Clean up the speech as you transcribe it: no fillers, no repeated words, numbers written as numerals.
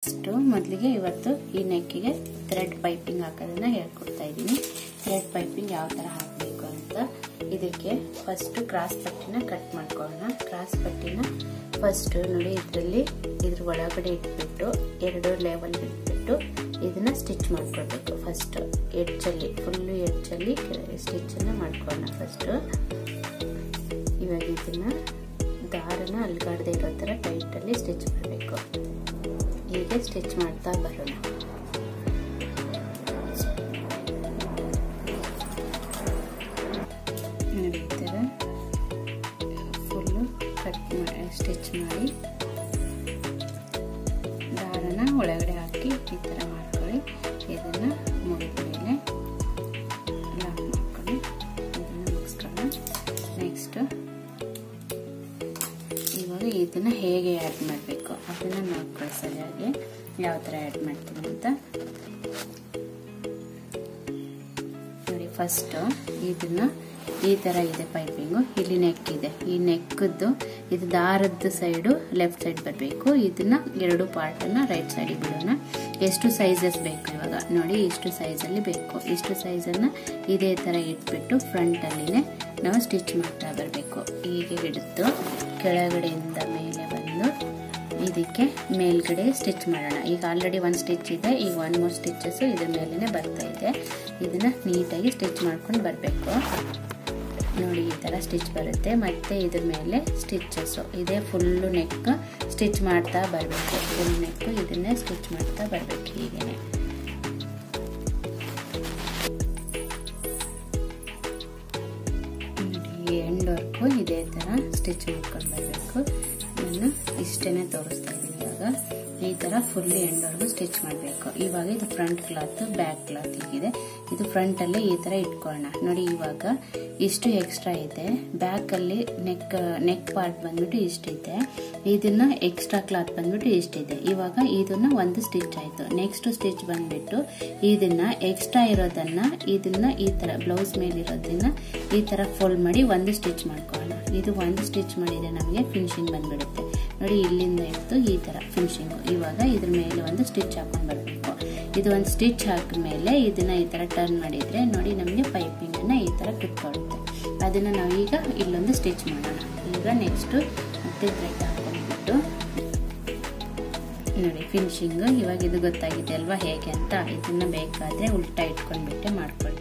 ಮೊದಲಿಗೆ ಇವತ್ತು ಈ ನೆಕ್ಕಿಗೆ ಥ್ರೆಡ್ ಪೈಪಿಂಗ್ ಹಾಕೋದನ್ನ ಹೇಳ್ಕೊಡ್ತಾ ಇದ್ದೀನಿ. ಥ್ರೆಡ್ ಪೈಪಿಂಗ್ ಯಾವ ತರ ಹಾಕಬೇಕು ಅಂತ. ಇದಕ್ಕೆ ಫಸ್ಟ್ ಕ್ರಾಸ್ ಪಟ್ಟಿನ ಕಟ್ ಮಾಡ್ಕೊಳ್ಳೋಣ. ಕ್ರಾಸ್ ಪಟ್ಟಿನ ಫಸ್ಟ್ ನೋಡಿ ಇದ್ರ ಒಳಗಡೆ ಇಟ್ಬಿಟ್ಟು 2 ಲೆವೆಲ್ ಬಿಟ್ಬಿಟ್ಟು ಇದನ್ನ ಸ್ಟಿಚ್ ಮಾಡ್ಕೊಳ್ಬೇಕು. ಫಸ್ಟ್ ಎಡ್ಜಲ್ಲಿ ಫುಲ್ಲು ಎಡ್ಜಲ್ಲಿ ಸ್ಟಿಚ್ ಅನ್ನ ಮಾಡ್ಕೊಳ್ಳೋಣ. ಫಸ್ಟ್ ಇವಾಗ ಇದನ್ನ ದಾರನ ಅಲ್ಗಾಡದೆ ಇರೋ ತರ ಟೈಟ್ ಅಲ್ಲಿ ಸ್ಟಿಚ್ ಮಾಡಬೇಕು. ಹೀಗೆ ಸ್ಟಿಚ್ ಮಾಡ್ತಾ ಬರೋಣ. ನೋಡಿ ಈ ತರ ಫುಲ್ಲು ಕಟ್ ಮಾಡಿ ಸ್ಟಿಚ್ ಮಾಡಿ ದಾರನ ಒಳಗಡೆ ಹಾಕಿ ಈ ತರ ಮಾಡ್ಕೊಳ್ಳಿ. ಇದನ್ನ ಮುಗಿದ ಮೇಲೆ ಲಾಕ್ ಮಾಡ್ಕೊಳ್ಳಿ. ಇದನ್ನ ಮುಗಿಸ್ಕೊಳ್ಳೋಣ. ನೆಕ್ಸ್ಟ್ ಇವಾಗ ಇದನ್ನ ಹೇಗೆ ಆ್ಯಡ್ ಮಾಡಬೇಕು ಅದನ್ನ ನೋಡ್ಕೊಳ್ಳಿ ಸರಿಯಾಗಿ, ಯಾವ ತರ ಆ್ಯಡ್ ಮಾಡ್ತೀನಿ ಅಂತ ನೋಡಿ. ಫಸ್ಟ್ ಇದನ್ನ ಈ ತರ ಇದೆ ಪೈಪಿಂಗು. ಇಲ್ಲಿ ನೆಕ್ ಇದೆ. ಈ ನೆಕ್ದು ಇದು ದಾರದ ಸೈಡು ಲೆಫ್ಟ್ ಸೈಡ್ ಬರಬೇಕು. ಇದನ್ನ 2 ಪಾರ್ಟ್ ಅನ್ನ ರೈಟ್ ಸೈಡ್ ಬಿಡೋಣ. ಎಷ್ಟು ಸೈಜಸ್ ಬೇಕು ಇವಾಗ ನೋಡಿ, ಇಷ್ಟು ಸೈಜ್ ಅಲ್ಲಿ ಬೇಕು. ಇಷ್ಟು ಸೈಜ್ ಅನ್ನ ಇದೇ ತರ ಇಟ್ಬಿಟ್ಟು ಫ್ರಂಟ್ ಅಲ್ಲಿನೇ ನಾವು ಸ್ಟಿಚ್ ಮಾಡ್ತಾ ಬರಬೇಕು. ಹೀಗೆ ಹಿಡಿದು ಕೆಳಗಡೆಯಿಂದ ಮೇಲೆ ಬಂದು ಇದಕ್ಕೆ ಮೇಲ್ಗಡೆ ಸ್ಟಿಚ್ ಮಾಡೋಣ. ಈಗ ಆಲ್ರೆಡಿ 1 ಸ್ಟಿಚ್ ಇದೆ. ಈಗ 1 more ಸ್ಟಿಚಸ್ ಇದ್ರ ಮೇಲೆನೆ ಬರ್ತಾ ಇದೆ. ಇದನ್ನ ನೀಟಾಗಿ ಸ್ಟಿಚ್ ಮಾಡ್ಕೊಂಡು ಬರಬೇಕು. ನೋಡಿ ಈ ತರ ಸ್ಟಿಚ್ ಬರುತ್ತೆ. ಮತ್ತೆ ಇದ್ರ ಮೇಲೆ ಸ್ಟಿಚಸ್ ಇದೆ. ಫುಲ್ಲು ನೆಕ್ ಸ್ಟಿಚ್ ಮಾಡ್ತಾ ಬರಬೇಕು. ಫುಲ್ ನೆಕ್ ಇದನ್ನೇ ಸ್ಟಿಚ್ ಮಾಡ್ತಾ ಬರಬೇಕು. ಹೀಗೇನೆ ಎಂಡ್ ವರ್ಕು ಇದೇ ತರ ಸ್ಟಿಚ್ ಮಾಡ್ಕೊಂಡು ಬರಬೇಕು. ನಾನು ಇಷ್ಟೇನೆ ತೋರಿಸ್ತಾ ಇದ್ದೀನಿ. ಇವಾಗ ಈ ತರ ಫುಲ್ ಎಂಡ್ ವರ್ಗು ಸ್ಟಿಚ್ ಮಾಡಬೇಕು. ಇವಾಗ ಇದು ಫ್ರಂಟ್ ಕ್ಲಾತ್, ಬ್ಯಾಕ್ ಕ್ಲಾತ್ ಹೀಗಿದೆ. ಇದು ಫ್ರಂಟ್ ಅಲ್ಲಿ ಈ ತರ ಇಟ್ಕೊಳ್ಳೋಣ. ನೋಡಿ ಇವಾಗ ಇಷ್ಟು ಎಕ್ಸ್ಟ್ರಾ ಇದೆ. ಬ್ಯಾಕ್ ಅಲ್ಲಿ ನೆಕ್ ಪಾರ್ಟ್ ಬಂದ್ಬಿಟ್ಟು ಇಷ್ಟಿದೆ. ಇದನ್ನ ಎಕ್ಸ್ಟ್ರಾ ಕ್ಲಾತ್ ಬಂದ್ಬಿಟ್ಟು ಇಷ್ಟಿದೆ. ಇವಾಗ ಇದನ್ನ 1 ಸ್ಟಿಚ್ ಆಯ್ತು. ನೆಕ್ಸ್ಟ್ ಸ್ಟಿಚ್ ಬಂದ್ಬಿಟ್ಟು ಇದನ್ನ ಎಕ್ಸ್ಟ್ರಾ ಇರೋದನ್ನ ಇದನ್ನ ಈ ತರ ಬ್ಲೌಸ್ ಮೇಲೆ ಇರೋದನ್ನ ಈ ತರ ಫೋಲ್ಡ್ ಮಾಡಿ 1 ಸ್ಟಿಚ್ ಮಾಡ್ಕೊಳ್ಳೋಣ. ಇದು 1 ಸ್ಟಿಚ್ ಮಾಡಿದ್ರೆ ನಮಗೆ ಫಿನಿಶಿಂಗ್ ಬಂದ್ಬಿಡುತ್ತೆ. ನೋಡಿ ಇಲ್ಲಿಂದ ಇಟ್ಟು ಈ ತರ ಫಿನಿಶಿಂಗ್. ಇವಾಗ ಇದ್ರ ಮೇಲೆ 1 ಸ್ಟಿಚ್ ಹಾಕೊಂಡ್ ಬರ್ಬೇಕು. ಇದು 1 ಸ್ಟಿಚ್ ಹಾಕಿದ್ಮೇಲೆ ಇದನ್ನ ಈ ತರ ಟರ್ನ್ ಮಾಡಿದ್ರೆ ನೋಡಿ ನಮಗೆ ಪೈಪಿಂಗ್ ಅನ್ನ ಈ ತರ ಕುತ್ಕೊಳ್ಳುತ್ತೆ. ಅದನ್ನ ನಾವೀಗ ಇಲ್ಲೊಂದು ಸ್ಟಿಚ್ ಮಾಡೋಣ. ಈಗ ನೆಕ್ಸ್ಟ್ ಮತ್ತೆ ಥ್ರೆಡ್ ಹಾಕೊಂಡ್ಬಿಟ್ಟು ನೋಡಿ ಫಿನಿಶಿಂಗ್. ಇವಾಗ ಇದು ಗೊತ್ತಾಗಿದೆ ಅಲ್ವಾ ಹೇಗೆ ಅಂತ. ಇದನ್ನ ಬೇಕಾದ್ರೆ ಉಲ್ಟಾ ಇಟ್ಕೊಂಡ್ಬಿಟ್ಟೆ ಮಾಡ್ಕೊಳ್ಳಿ.